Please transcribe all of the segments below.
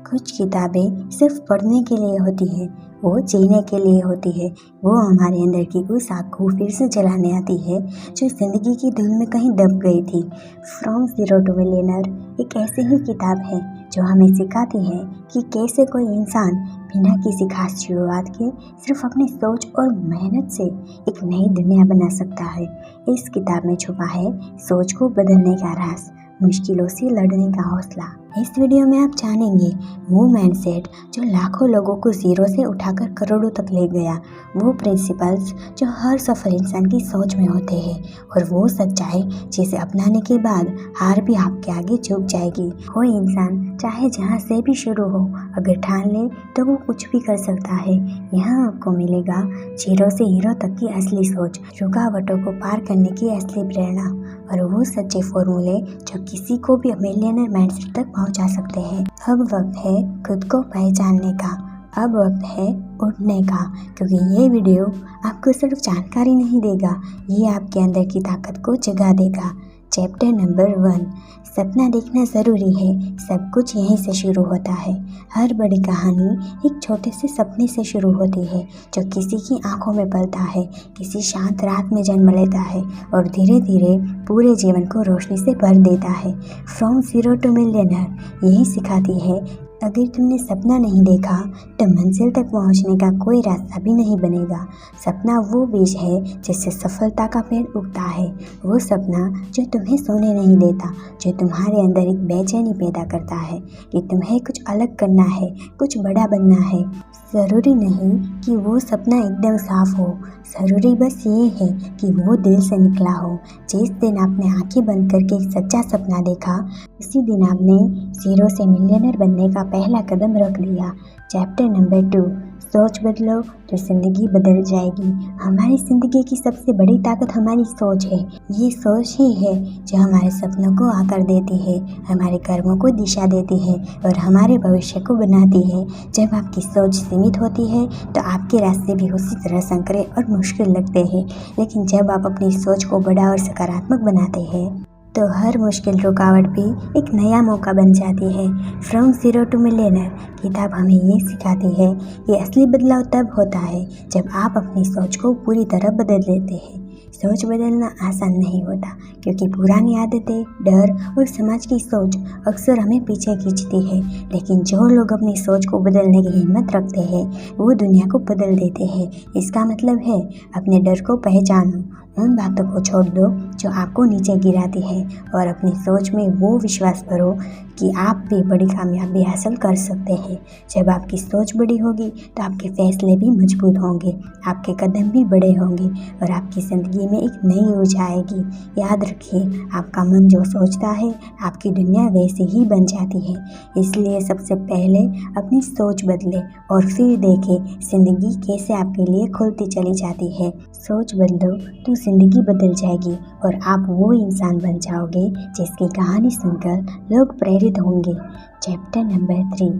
कुछ किताबें सिर्फ पढ़ने के लिए होती हैं, वो जीने के लिए होती है। वो हमारे अंदर की उस आग को फिर से जलाने आती है जो ज़िंदगी की धुल में कहीं दब गई थी। फ्रॉम ज़ीरो टू मिलियनर एक ऐसी ही किताब है जो हमें सिखाती है कि कैसे कोई इंसान बिना किसी खास शुरुआत के सिर्फ अपनी सोच और मेहनत से एक नई दुनिया बना सकता है। इस किताब में छुपा है सोच को बदलने का राज, मुश्किलों से लड़ने का हौसला। इस वीडियो में आप जानेंगे वो माइंडसेट जो लाखों लोगों को जीरो से उठाकर करोड़ों तक ले गया, वो प्रिंसिपल्स जो हर सफल इंसान की सोच में होते हैं, और वो सच्चाई जिसे अपनाने के बाद हार भी आपके आगे झुक जाएगी। कोई इंसान चाहे जहाँ से भी शुरू हो, अगर ठान ले तो वो कुछ भी कर सकता है। यहाँ आपको मिलेगा जीरो से हीरो तक की असली सोच, रुकावटों को पार करने की असली प्रेरणा, और वो सच्चे फॉर्मूले जो किसी को भी मिलियनर माइंडसेट तक पहुंचा सकते हैं। अब वक्त है खुद को पहचानने का, अब वक्त है उठने का, क्योंकि ये वीडियो आपको सिर्फ जानकारी नहीं देगा, ये आपके अंदर की ताकत को जगा देगा। चैप्टर नंबर 1, सपना देखना ज़रूरी है, सब कुछ यहीं से शुरू होता है। हर बड़ी कहानी एक छोटे से सपने से शुरू होती है जो किसी की आंखों में पलता है, किसी शांत रात में जन्म लेता है और धीरे धीरे पूरे जीवन को रोशनी से भर देता है। फ्रॉम ज़ीरो टू मिलियनर यही सिखाती है, अगर तुमने सपना नहीं देखा तो मंजिल तक पहुंचने का कोई रास्ता भी नहीं बनेगा। सपना वो बीज है जिससे सफलता का पेड़ उगता है, वो सपना जो तुम्हें सोने नहीं देता, जो तुम्हारे अंदर एक बेचैनी पैदा करता है कि तुम्हें कुछ अलग करना है, कुछ बड़ा बनना है। ज़रूरी नहीं कि वो सपना एकदम साफ हो, ज़रूरी बस ये है कि वो दिल से निकला हो। जिस दिन आपने आंखें बंद करके एक सच्चा सपना देखा, उसी दिन आपने ज़ीरो से मिलियनर बनने का पहला कदम रख दिया। चैप्टर नंबर 2, सोच बदलो तो ज़िंदगी बदल जाएगी। हमारी ज़िंदगी की सबसे बड़ी ताकत हमारी सोच है। ये सोच ही है जो हमारे सपनों को आकार देती है, हमारे कर्मों को दिशा देती है और हमारे भविष्य को बनाती है। जब आपकी सोच सीमित होती है तो आपके रास्ते भी उसी तरह संकरे और मुश्किल लगते हैं, लेकिन जब आप अपनी सोच को बड़ा और सकारात्मक बनाते हैं तो हर मुश्किल रुकावट भी एक नया मौका बन जाती है। फ्रॉम ज़ीरो टू मिलियनर किताब हमें ये सिखाती है कि असली बदलाव तब होता है जब आप अपनी सोच को पूरी तरह बदल देते हैं। सोच बदलना आसान नहीं होता, क्योंकि पुरानी आदतें, डर और समाज की सोच अक्सर हमें पीछे खींचती है, लेकिन जो लोग अपनी सोच को बदलने की हिम्मत रखते हैं वो दुनिया को बदल देते हैं। इसका मतलब है अपने डर को पहचानो, उन बातों को छोड़ दो जो आपको नीचे गिराती है और अपनी सोच में वो विश्वास करो कि आप भी बड़ी कामयाबी हासिल कर सकते हैं। जब आपकी सोच बड़ी होगी तो आपके फैसले भी मजबूत होंगे, आपके कदम भी बड़े होंगे और आपकी ज़िंदगी में एक नई ऊर्जा आएगी। याद रखिए, आपका मन जो सोचता है आपकी दुनिया वैसी ही बन जाती है। इसलिए सबसे पहले अपनी सोच बदले और फिर देखें ज़िंदगी कैसे आपके लिए खुलती चली जाती है। सोच बदलो तो ज़िंदगी बदल जाएगी और आप वो इंसान बन जाओगे जिसकी कहानी सुनकर लोग प्रेरित होंगे। चैप्टर नंबर 3,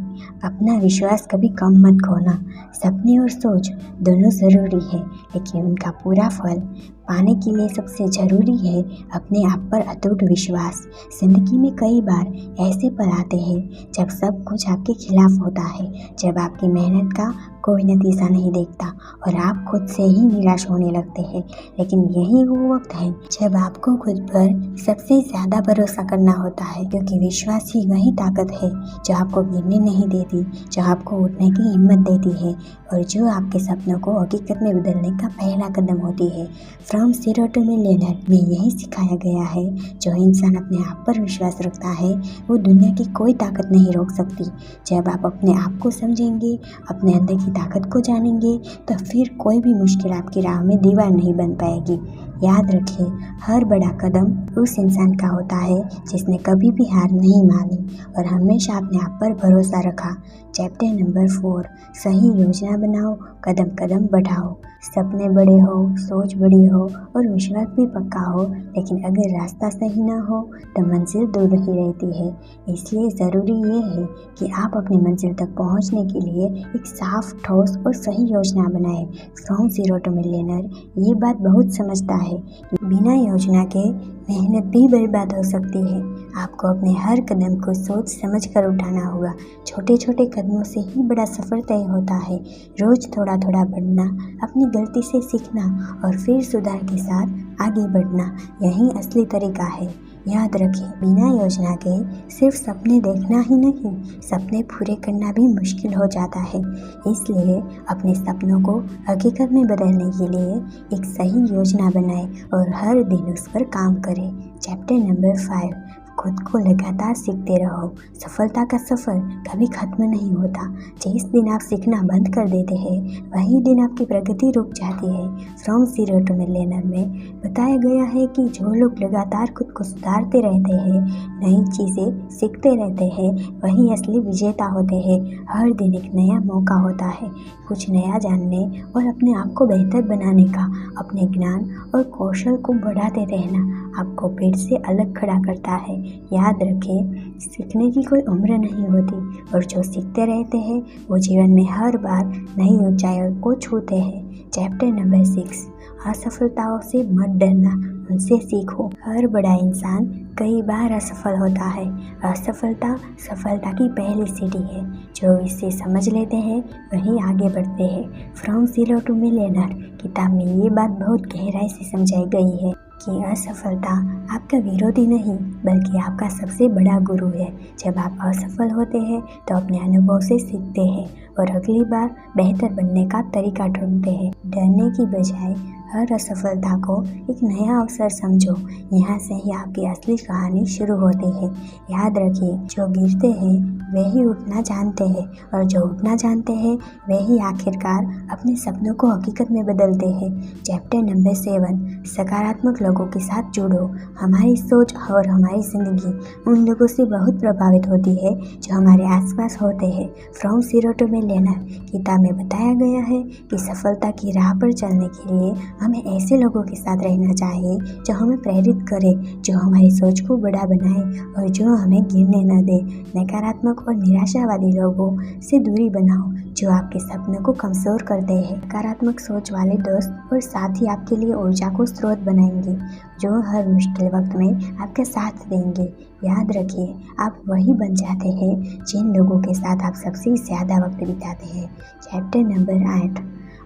अपना विश्वास कभी कम मत खोना। सपने और सोच दोनों ज़रूरी है, लेकिन उनका पूरा फल पाने के लिए सबसे ज़रूरी है अपने आप पर अटूट विश्वास। ज़िंदगी में कई बार ऐसे पल आते हैं जब सब कुछ आपके खिलाफ होता है, जब आपकी मेहनत का कोई नतीजा नहीं देखता और आप खुद से ही निराश होने लगते हैं। लेकिन यही वो वक्त है जब आपको खुद पर सबसे ज़्यादा भरोसा करना होता है, क्योंकि विश्वास ही वही ताकत है जो आपको गिरने नहीं देती, जो आपको उठने की हिम्मत देती है और जो आपके सपनों को हकीकत में बदलने का पहला कदम होती है। फ्रॉम ज़ीरो टू मिलियनर में यही सिखाया गया है, जो इंसान अपने आप पर विश्वास रखता है वो दुनिया की कोई ताकत नहीं रोक सकती। जब आप अपने आप को समझेंगे, अपने अंदर की ताकत को जानेंगे, तो फिर कोई भी मुश्किल आपकी राह में दीवार नहीं बन पाएगी। याद रखिए, हर बड़ा कदम उस इंसान का होता है जिसने कभी भी हार नहीं मानी और हमेशा अपने आप पर भरोसा रखा। चैप्टर नंबर 4, सही योजना बनाओ, कदम कदम बढ़ाओ। सपने बड़े हो, सोच बड़ी हो और विश्वास भी पक्का हो, लेकिन अगर रास्ता सही ना हो तो मंजिल दूर ही रहती है। इसलिए ज़रूरी ये है कि आप अपनी मंजिल तक पहुंचने के लिए एक साफ, ठोस और सही योजना बनाएं। फ्रॉम ज़ीरो टू मिलियनर ये बात बहुत समझता है कि बिना योजना के मेहनत भी बर्बाद हो सकती है। आपको अपने हर कदम को सोच समझ कर उठाना होगा। छोटे छोटे कदमों से ही बड़ा सफ़र तय होता है। रोज़ थोड़ा थोड़ा बढ़ना, अपनी गलती से सीखना और फिर सुधार के साथ आगे बढ़ना, यही असली तरीका है। याद रखें, बिना योजना के सिर्फ सपने देखना ही नहीं, सपने पूरे करना भी मुश्किल हो जाता है। इसलिए अपने सपनों को हकीकत में बदलने के लिए एक सही योजना बनाएं और हर दिन उस पर काम करें। चैप्टर नंबर 5, खुद को लगातार सीखते रहो। सफलता का सफ़र कभी खत्म नहीं होता। जिस दिन आप सीखना बंद कर देते हैं, वही दिन आपकी प्रगति रुक जाती है। फ्रॉम ज़ीरो टू मिलियनर में बताया गया है कि जो लोग लगातार खुद को सुधारते रहते हैं, नई चीज़ें सीखते रहते हैं, वही असली विजेता होते हैं। हर दिन एक नया मौका होता है कुछ नया जानने और अपने आप को बेहतर बनाने का। अपने ज्ञान और कौशल को बढ़ाते रहना आपको भीड़ से अलग खड़ा करता है। याद रखें, सीखने की कोई उम्र नहीं होती और जो सीखते रहते हैं वो जीवन में हर बार नई ऊंचाइयों को छूते हैं। चैप्टर नंबर 6, असफलताओं से मत डरना, उनसे सीखो। हर बड़ा इंसान कई बार असफल होता है। असफलता सफलता की पहली सीढ़ी है। जो इसे समझ लेते हैं वही आगे बढ़ते हैं। फ्रॉम ज़ीरो टू मिलियनर किताब में ये बात बहुत गहराई से समझाई गई है कि असफलता आपका विरोधी नहीं बल्कि आपका सबसे बड़ा गुरु है। जब आप असफल होते हैं तो अपने अनुभव से सीखते हैं और अगली बार बेहतर बनने का तरीका ढूंढते हैं। डरने की बजाय हर असफलता को एक नया अवसर समझो। यहाँ से ही आपकी असली कहानी शुरू होती है। याद रखिए, जो गिरते हैं वे ही उठना जानते हैं और जो उठना जानते हैं वे ही आखिरकार अपने सपनों को हकीकत में बदलते हैं। चैप्टर नंबर 7, सकारात्मक लोगों के साथ जुड़ो। हमारी सोच और हमारी ज़िंदगी उन लोगों से बहुत प्रभावित होती है जो हमारे आसपास होते हैं। फ्रॉम ज़ीरो टू मिलियनर किताब में बताया गया है कि सफलता की राह पर चलने के लिए हमें ऐसे लोगों के साथ रहना चाहिए जो हमें प्रेरित करे, जो हमारी सोच को बड़ा बनाए और जो हमें गिरने न दे। नकारात्मक और निराशावादी लोगों से दूरी बनाओ जो आपके सपनों को कमज़ोर करते हैं। सकारात्मक सोच वाले दोस्त और साथी आपके लिए ऊर्जा को स्रोत बनाएंगे, जो हर मुश्किल वक्त में आपका साथ देंगे। याद रखिए, आप वही बन जाते हैं जिन लोगों के साथ आप सबसे ज़्यादा वक्त बिताते हैं। चैप्टर नंबर 8,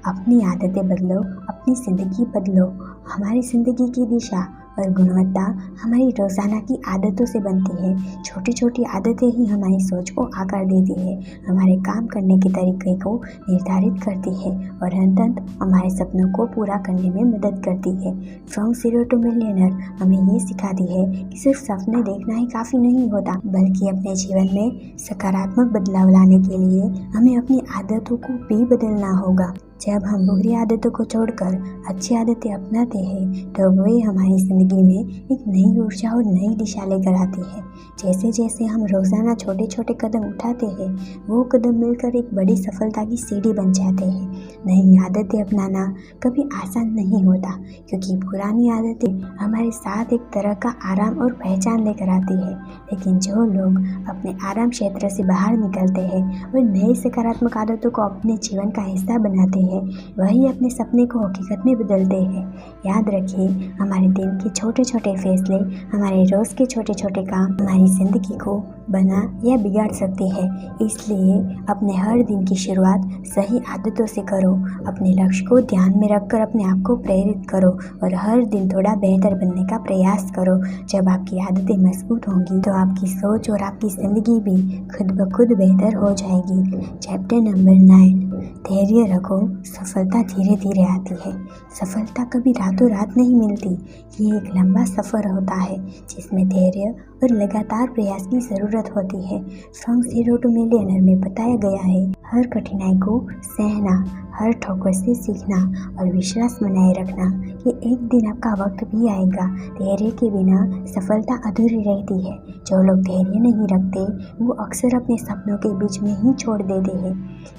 अपनी आदतें बदलो, अपनी ज़िंदगी बदलो। हमारी ज़िंदगी की दिशा और गुणवत्ता हमारी रोज़ाना की आदतों से बनती है। छोटी छोटी आदतें ही हमारी सोच को आकार देती है, हमारे काम करने के तरीके को निर्धारित करती है और अंततः हमारे सपनों को पूरा करने में मदद करती है। फ्रॉम ज़ीरो टू मिलियनर हमें ये सिखाती है कि सिर्फ सपने देखना ही काफ़ी नहीं होता, बल्कि अपने जीवन में सकारात्मक बदलाव लाने के लिए हमें अपनी आदतों को भी बदलना होगा। जब हम बुरी आदतों को छोड़कर अच्छी आदतें अपनाते हैं तो वे हमारी ज़िंदगी में एक नई ऊर्जा और नई दिशा लेकर आती है। जैसे जैसे हम रोज़ाना छोटे छोटे कदम उठाते हैं, वो कदम मिलकर एक बड़ी सफलता की सीढ़ी बन जाते हैं। नई आदतें अपनाना कभी आसान नहीं होता, क्योंकि पुरानी आदतें हमारे साथ एक तरह का आराम और पहचान लेकर आती है। लेकिन जो लोग अपने आराम क्षेत्र से बाहर निकलते हैं और नई सकारात्मक आदतों को अपने जीवन का हिस्सा बनाते हैं, वही अपने सपने को हकीकत में बदलते हैं। याद रखिए, हमारे दिन के छोटे छोटे फैसले, हमारे रोज़ के छोटे छोटे काम हमारी ज़िंदगी को बना या बिगाड़ सकते हैं। इसलिए अपने हर दिन की शुरुआत सही आदतों से करो। अपने लक्ष्य को ध्यान में रखकर अपने आप को प्रेरित करो और हर दिन थोड़ा बेहतर बनने का प्रयास करो। जब आपकी आदतें मजबूत होंगी तो आपकी सोच और आपकी ज़िंदगी भी खुद ब खुद बेहतर हो जाएगी। चैप्टर नंबर 9, धैर्य रखो, सफलता धीरे धीरे आती है। सफलता कभी रातों रात नहीं मिलती। ये एक लंबा सफ़र होता है जिसमें धैर्य और लगातार प्रयास की ज़रूरत होती है। फ्रॉम ज़ीरो टू मिलियनर में बताया गया है, हर कठिनाई को सहना, हर ठोकर से सीखना और विश्वास बनाए रखना कि एक दिन आपका वक्त भी आएगा। धैर्य के बिना सफलता अधूरी रहती है। जो लोग धैर्य नहीं रखते वो अक्सर अपने सपनों के बीच में ही छोड़ देते हैं।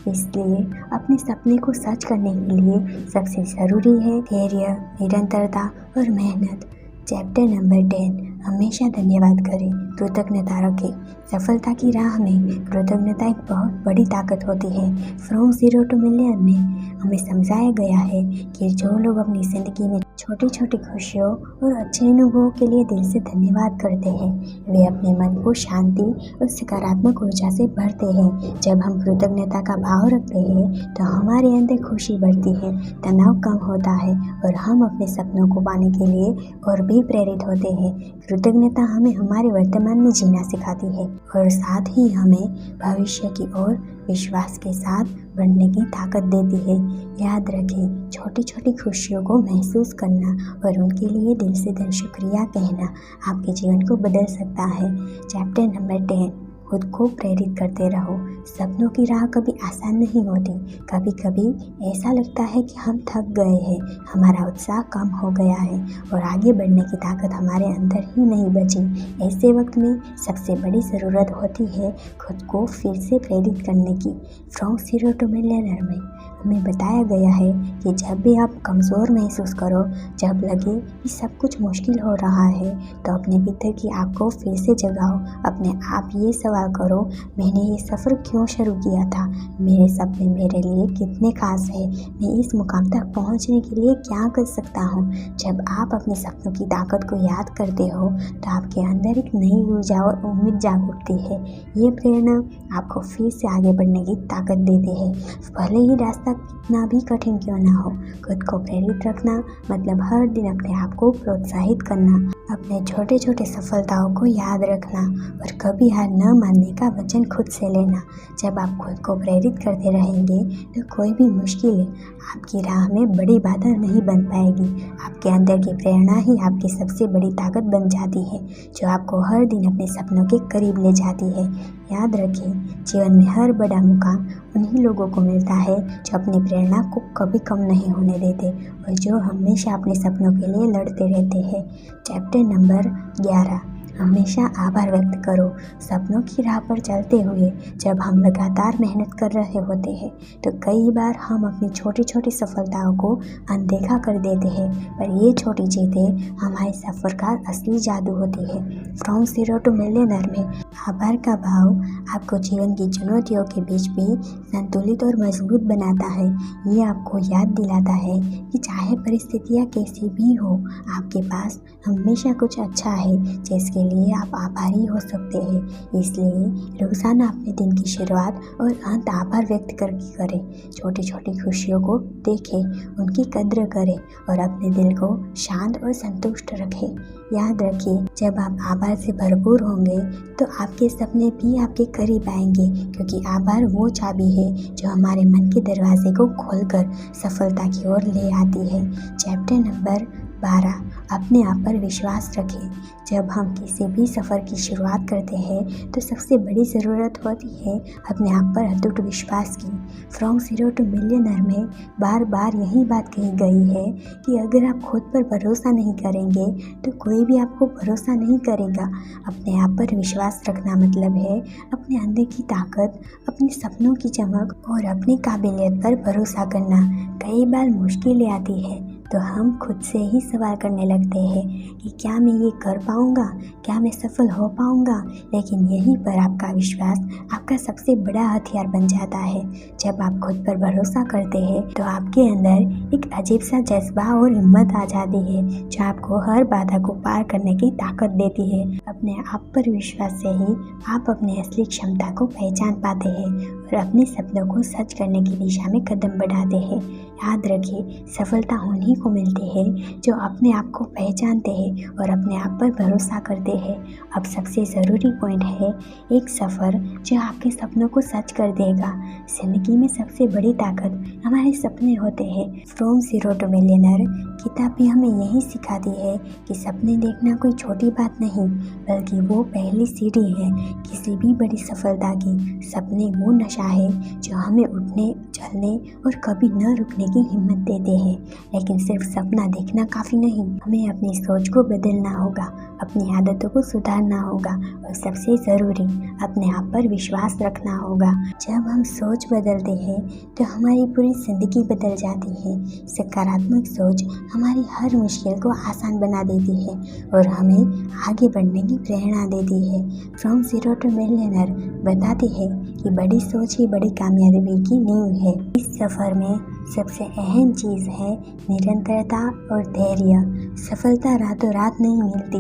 इसलिए अपने सपने को सच करने के लिए सबसे ज़रूरी है धैर्य, निरंतरता और मेहनत। चैप्टर नंबर 10, हमेशा धन्यवाद करें, कृतज्ञता रखें। सफलता की राह में कृतज्ञता एक बहुत बड़ी ताकत होती है। फ्रॉम ज़ीरो टू मिलियन में हमें समझाया गया है कि जो लोग अपनी ज़िंदगी में छोटी छोटी खुशियों और अच्छे अनुभवों के लिए दिल से धन्यवाद करते हैं, वे अपने मन को शांति और सकारात्मक ऊर्जा से भरते हैं। जब हम कृतज्ञता का भाव रखते हैं तो हमारे अंदर खुशी बढ़ती है, तनाव कम होता है और हम अपने सपनों को पाने के लिए और भी प्रेरित होते हैं। कृतज्ञता हमें हमारे वर्तमान में जीना सिखाती है और साथ ही हमें भविष्य की ओर विश्वास के साथ बढ़ने की ताकत देती है। याद रखें, छोटी छोटी खुशियों को महसूस करना और उनके लिए दिल से दिल शुक्रिया कहना आपके जीवन को बदल सकता है। चैप्टर नंबर 10, खुद को प्रेरित करते रहो। सपनों की राह कभी आसान नहीं होती। कभी कभी ऐसा लगता है कि हम थक गए हैं, हमारा उत्साह कम हो गया है और आगे बढ़ने की ताकत हमारे अंदर ही नहीं बची। ऐसे वक्त में सबसे बड़ी ज़रूरत होती है खुद को फिर से प्रेरित करने की। फ्रॉम ज़ीरो टू मिलियनर में हमें बताया गया है कि जब भी आप कमज़ोर महसूस करो, जब लगे कि सब कुछ मुश्किल हो रहा है, तो अपने भीतर की आग को फिर से जगाओ। अपने आप ये सवाल करो, मैंने ये सफ़र क्यों शुरू किया था? मेरे सपने मेरे लिए कितने खास है? मैं इस मुकाम तक पहुंचने के लिए क्या कर सकता हूं? जब आप अपने सपनों की ताकत को याद करते हो तो आपके अंदर एक नई ऊर्जा और उम्मीद जाग उठती है। ये प्रेरणा आपको फिर से आगे बढ़ने की ताकत देती है, भले ही रास्ता कितना भी कठिन क्यों ना हो। खुद को प्रेरित रखना मतलब हर दिन अपने आप को प्रोत्साहित करना, अपने छोटे छोटे सफलताओं को याद रखना और कभी हार न मानने का वचन खुद से लेना। जब आप खुद को प्रेरित करते रहेंगे तो कोई भी मुश्किल आपकी राह में बड़ी बाधा नहीं बन पाएगी। आपके अंदर की प्रेरणा ही आपकी सबसे बड़ी ताकत बन जाती है, जो आपको हर दिन अपने सपनों के करीब ले जाती है। याद रखें, जीवन में हर बड़ा मुकाम उन्हीं लोगों को मिलता है जो अपनी प्रेरणा को कभी कम नहीं होने देते और जो हमेशा अपने सपनों के लिए लड़ते रहते हैं। चैप्टर नंबर 11, हमेशा आभार व्यक्त करो। सपनों की राह पर चलते हुए जब हम लगातार मेहनत कर रहे होते हैं तो कई बार हम अपनी छोटी छोटी सफलताओं को अनदेखा कर देते हैं, पर ये छोटी जीतें हमारे सफ़र का असली जादू होती है। फ्रॉम ज़ीरो टू मिलियनर में आभार का भाव आपको जीवन की चुनौतियों के बीच भी संतुलित और मजबूत बनाता है। ये आपको याद दिलाता है कि चाहे परिस्थितियाँ कैसी भी हो, आपके पास हमेशा कुछ अच्छा है जिसके लिए आप आभारी हो सकते हैं। इसलिए रोजाना अपने दिन की शुरुआत और अंत आभार व्यक्त करके करें। छोटी छोटी खुशियों को देखें, उनकी कद्र करें और अपने दिल को शांत और संतुष्ट रखें। याद रखिए, जब आप आभार से भरपूर होंगे तो आपके सपने भी आपके करीब आएंगे, क्योंकि आभार वो चाबी है जो हमारे मन के दरवाजे को खोलकर सफलता की ओर ले आती है। चैप्टर नंबर 12, अपने आप पर विश्वास रखें। जब हम किसी भी सफ़र की शुरुआत करते हैं तो सबसे बड़ी ज़रूरत होती है अपने आप पर अटूट विश्वास की। फ्रॉम ज़ीरो टू मिलियनर में बार बार यही बात कही गई है कि अगर आप खुद पर भरोसा नहीं करेंगे तो कोई भी आपको भरोसा नहीं करेगा। अपने आप पर विश्वास रखना मतलब है अपने अंदर की ताकत, अपने सपनों की चमक और अपनी काबिलियत पर भरोसा करना। कई बार मुश्किलें आती है तो हम खुद से ही सवाल करने लगते हैं कि क्या मैं ये कर पाऊँगा, क्या मैं सफल हो पाऊँगा, लेकिन यहीं पर आपका विश्वास आपका सबसे बड़ा हथियार बन जाता है। जब आप खुद पर भरोसा करते हैं तो आपके अंदर एक अजीब सा जज्बा और हिम्मत आ जाती है जो आपको हर बाधा को पार करने की ताकत देती है। अपने आप पर विश्वास से ही आप अपनी असली क्षमता को पहचान पाते हैं और अपने सपनों को सच करने की दिशा में कदम बढ़ाते हैं। याद रखिए, सफलता उन्हीं को मिलते हैं जो अपने आप को पहचानते हैं और अपने आप पर भरोसा करते हैं। अब सबसे ज़रूरी पॉइंट है एक सफ़र जो आपके सपनों को सच कर देगा। ज़िंदगी में सबसे बड़ी ताकत हमारे सपने होते हैं। फ्रॉम ज़ीरो टू मिलियनर किताब भी हमें यही सिखाती है कि सपने देखना कोई छोटी बात नहीं, बल्कि वो पहली सीढ़ी है किसी भी बड़ी सफलता की। सपने वो नशा है जो हमें उठने, चलने और कभी न रुकने की हिम्मत देते हैं। लेकिन सिर्फ सपना देखना काफ़ी नहीं, हमें अपनी सोच को बदलना होगा, अपनी आदतों को सुधारना होगा और सबसे ज़रूरी अपने आप पर विश्वास रखना होगा। जब हम सोच बदलते हैं तो हमारी पूरी ज़िंदगी बदल जाती है। सकारात्मक सोच हमारी हर मुश्किल को आसान बना देती है और हमें आगे बढ़ने की प्रेरणा देती है। फ्रॉम ज़ीरो टू मिलियनर बताती है कि बड़ी सोच ही बड़ी कामयाबी की नींव है। इस सफ़र में सबसे अहम चीज़ है निरंतरता और धैर्य। सफलता रातों रात नहीं मिलती,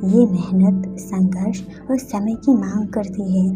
ये मेहनत, संघर्ष और समय की मांग करती है।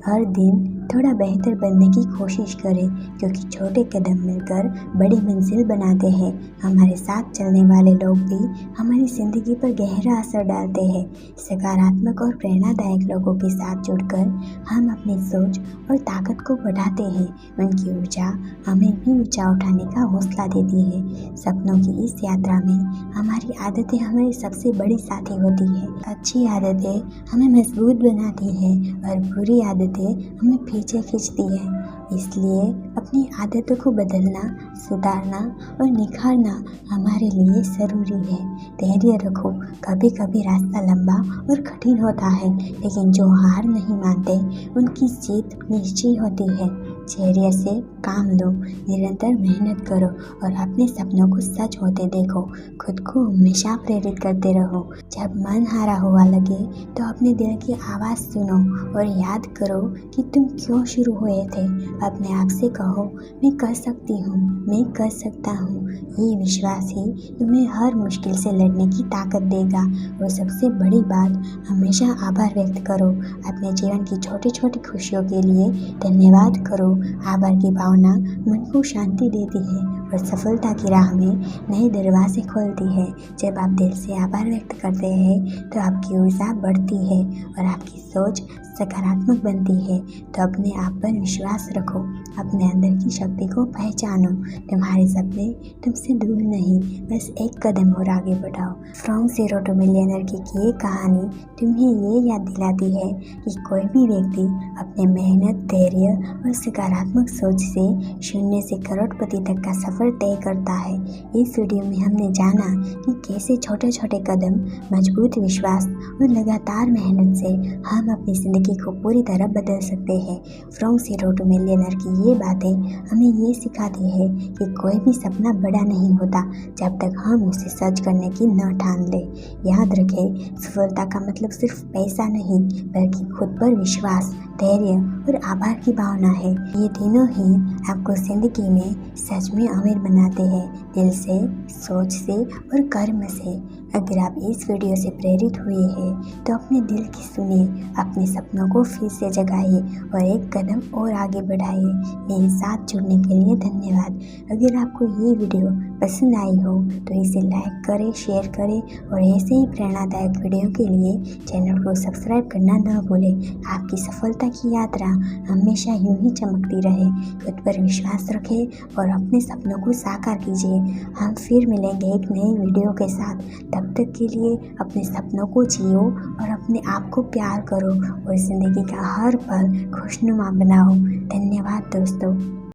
हर दिन थोड़ा बेहतर बनने की कोशिश करें, क्योंकि छोटे कदम मिलकर बड़ी मंजिल बनाते हैं। हमारे साथ चलने वाले लोग भी हमारी ज़िंदगी पर गहरा असर डालते हैं। सकारात्मक और प्रेरणादायक लोगों के साथ जुड़कर हम अपनी सोच और ताकत को बढ़ाते हैं। उनकी ऊर्जा हमें भी ऊंचा उठाने का हौसला देती है। सपनों की इस यात्रा में हमारी आदतें हमारी सबसे बड़ी साथी होती है। अच्छी आदतें हमें मजबूत बनाती हैं और बुरी आदतें हमें पीछे खींचती है। इसलिए अपनी आदतों को बदलना, सुधारना और निखारना हमारे लिए ज़रूरी है। धैर्य रखो, कभी कभी रास्ता लंबा और कठिन होता है, लेकिन जो हार नहीं मानते उनकी जीत निश्चित होती है। धैर्य से काम लो, निरंतर मेहनत करो और अपने सपनों को सच होते देखो। खुद को हमेशा प्रेरित करते रहो। जब मन हारा हुआ लगे तो अपने दिल की आवाज़ सुनो और याद करो कि तुम क्यों शुरू हुए थे। अपने आप से कहो, मैं कर सकती हूँ, मैं कर सकता हूँ। ये विश्वास ही तुम्हें हर मुश्किल से लड़ने की ताकत देगा। और सबसे बड़ी बात, हमेशा आभार व्यक्त करो। अपने जीवन की छोटी छोटी खुशियों के लिए धन्यवाद करो। आभार की भावना मन को शांति देती है और सफलता की राह में नए दरवाजे खोलती है। जब आप दिल से आभार व्यक्त करते हैं तो आपकी ऊर्जा बढ़ती है और आपकी सोच सकारात्मक बनती है। तो अपने आप पर विश्वास रखो, अपने अंदर की शक्ति को पहचानो। तुम्हारे सपने तुमसे दूर नहीं, बस एक कदम और आगे बढ़ाओ। फ्रॉम ज़ीरो टू मिलियनर की ये कहानी तुम्हें ये याद दिलाती है कि कोई भी व्यक्ति अपने मेहनत, धैर्य और सकारात्मक सोच से शून्य से करोड़पति तक का सफ़र तय करता है। इस वीडियो में हमने जाना कि कैसे छोटे छोटे कदम, मजबूत विश्वास और लगातार मेहनत से हम अपनी ज़िंदगी को पूरी तरह बदल सकते हैं। फ्रॉम ज़ीरो टू मिलियनर की ये बातें हमें ये सिखाती है कि कोई भी सपना बड़ा नहीं होता जब तक हम उसे सच करने की न ठान ले। याद रखें, सफलता का मतलब सिर्फ पैसा नहीं, बल्कि खुद पर विश्वास, धैर्य और आभार की भावना है। ये तीनों ही आपको जिंदगी में सच में अमीर बनाते हैं, दिल से, सोच से और कर्म से। अगर आप इस वीडियो से प्रेरित हुए हैं तो अपने दिल की सुनिए, अपने सपनों को फिर से जगाइए और एक कदम और आगे बढ़ाइए। मेरे साथ जुड़ने के लिए धन्यवाद। अगर आपको ये वीडियो पसंद आई हो तो इसे लाइक करें, शेयर करें और ऐसे ही प्रेरणादायक वीडियो के लिए चैनल को सब्सक्राइब करना न भूलें। आपकी सफलता की यात्रा हमेशा यूं ही चमकती रहे। खुद पर विश्वास रखें और अपने सपनों को साकार कीजिए। हम फिर मिलेंगे एक नई वीडियो के साथ। तब तक के लिए अपने सपनों को जियो और अपने आप को प्यार करो और ज़िंदगी का हर पल खुशनुमा बनाओ। धन्यवाद दोस्तों।